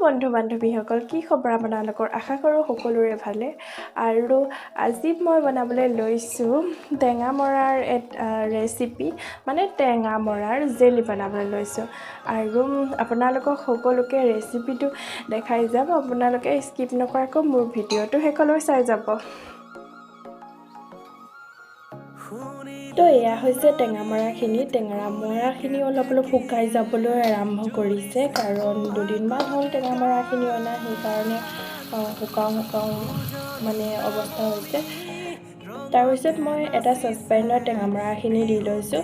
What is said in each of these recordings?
বন্ধু বান্ধৱীসকল কি খবৰ আপোনালোকৰ আশা কৰোঁ সকলোৰে ভালে আৰু আজি মই বনাবলৈ লৈছোঁ টেঙামৰাৰ ৰেচিপি মানে টেঙামৰাৰ জেলি বনাবলৈ লৈছোঁ আৰু আপোনালোকক সকলোকে ৰেচিপিটো দেখাই যাম আপোনালোকে স্কিপ নকৰাকৈ মোৰ ভিডিঅ'টো শেষলৈ চাই যাব তো এয়া হৈছে টেঙামৰাখিনি অলপ শুকাই যাবলৈ আৰম্ভ কৰিছে কাৰণ দুদিনমান হ'ল টেঙামৰাখিনি অনা সেইকাৰণে শুকাওঁ মানে অৱস্থা হৈছে তাৰপিছত মই এটা চচপেনত টেঙামৰাখিনি দি লৈছোঁ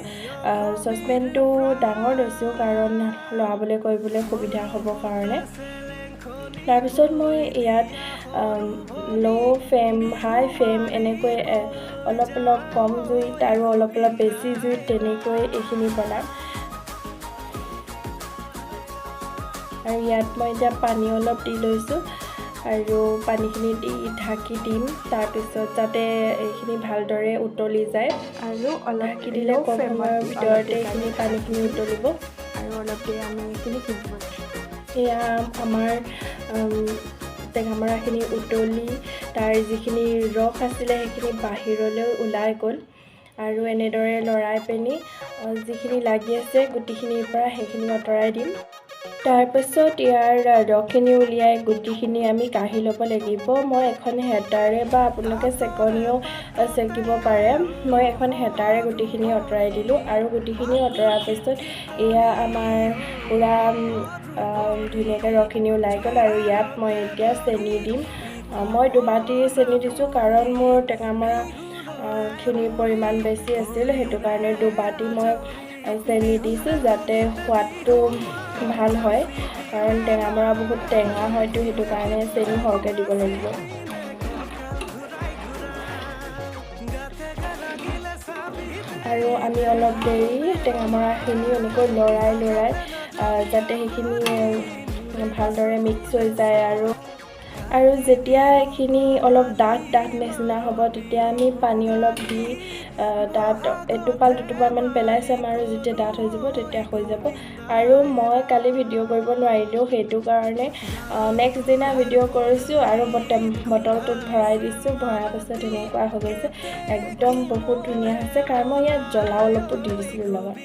চচপেনটো ডাঙৰ লৈছোঁ কাৰণ লৰাবলৈ কৰিবলৈ সুবিধা হ'ব কাৰণে তাৰপিছত মই ইয়াত ল' ফ্লেম হাই ফ্লেম এনেকৈ অলপ কম জুইত আৰু অলপ বেছি জুইত তেনেকৈ এইখিনি বনাম আৰু ইয়াত মই এতিয়া পানী অলপ দি লৈছোঁ আৰু পানীখিনি দি ঢাকি দিম তাৰপিছত যাতে এইখিনি ভালদৰে উতলি যায় আৰু অলপ ঢাকি দিলে কম সময়ৰ ভিতৰতে এইখিনি পানীখিনি উতলিব আৰু অলপ দেৰি আমি এইখিনি সিজিব এয়া আমাৰ টেঙামৰাখিনি উতলি তাৰ যিখিনি ৰস আছিলে সেইখিনি বাহিৰলৈ ওলাই গ'ল আৰু এনেদৰে লৰাই পিনি যিখিনি লাগি আছে গুটিখিনিৰ পৰা সেইখিনি আঁতৰাই দিম তাৰপিছত ইয়াৰ ৰসখিনি উলিয়াই গুটিখিনি আমি কাঢ়ি ল'ব লাগিব মই এখন হেতাৰে বা আপোনালোকে চেকনিও চেকিব পাৰে মই এখন হেতাৰে গুটিখিনি আঁতৰাই দিলোঁ আৰু গুটিখিনি আঁতৰাৰ পিছত এয়া আমাৰ পুৰা ধুনীয়াকৈ ৰসখিনি ওলাই গ'ল আৰু ইয়াত মই এতিয়া চেনি দিম মই 2 বাটি চেনি দিছোঁ কাৰণ মোৰ টেঙামৰা খিনিৰ পৰিমাণ বেছি আছিল সেইটো কাৰণে 2 বাটি মই চেনি দিছোঁ যাতে সোৱাদটো ভাল হয় কাৰণ টেঙামৰা বহুত টেঙা হয়তো সেইটো কাৰণে চেনি সৰহকৈ দিব লাগিব আৰু আমি অলপ দেৰি টেঙামৰাখিনি এনেকৈ লৰাই যাতে সেইখিনি ভালদৰে মিক্স হৈ যায় আৰু যেতিয়া এইখিনি অলপ ডাঠ নিচিনা হ'ব তেতিয়া আমি পানী অলপ দি তাত দুটোপালমান পেলাই চাম আৰু যেতিয়া ডাঠ হৈ যাব তেতিয়া হৈ যাব আৰু মই কালি ভিডিঅ' কৰিব নোৱাৰিলোঁ সেইটো কাৰণে নেক্সট দিনা ভিডিঅ' কৰিছোঁ আৰু বটলটোত ভৰাই দিছোঁ ভৰাৰ পাছত এনেকুৱা হৈ গৈছে একদম বহুত ধুনীয়া হৈছে কাৰণ মই ইয়াত জ্বলা অলপো দি দিছিলোঁ লগত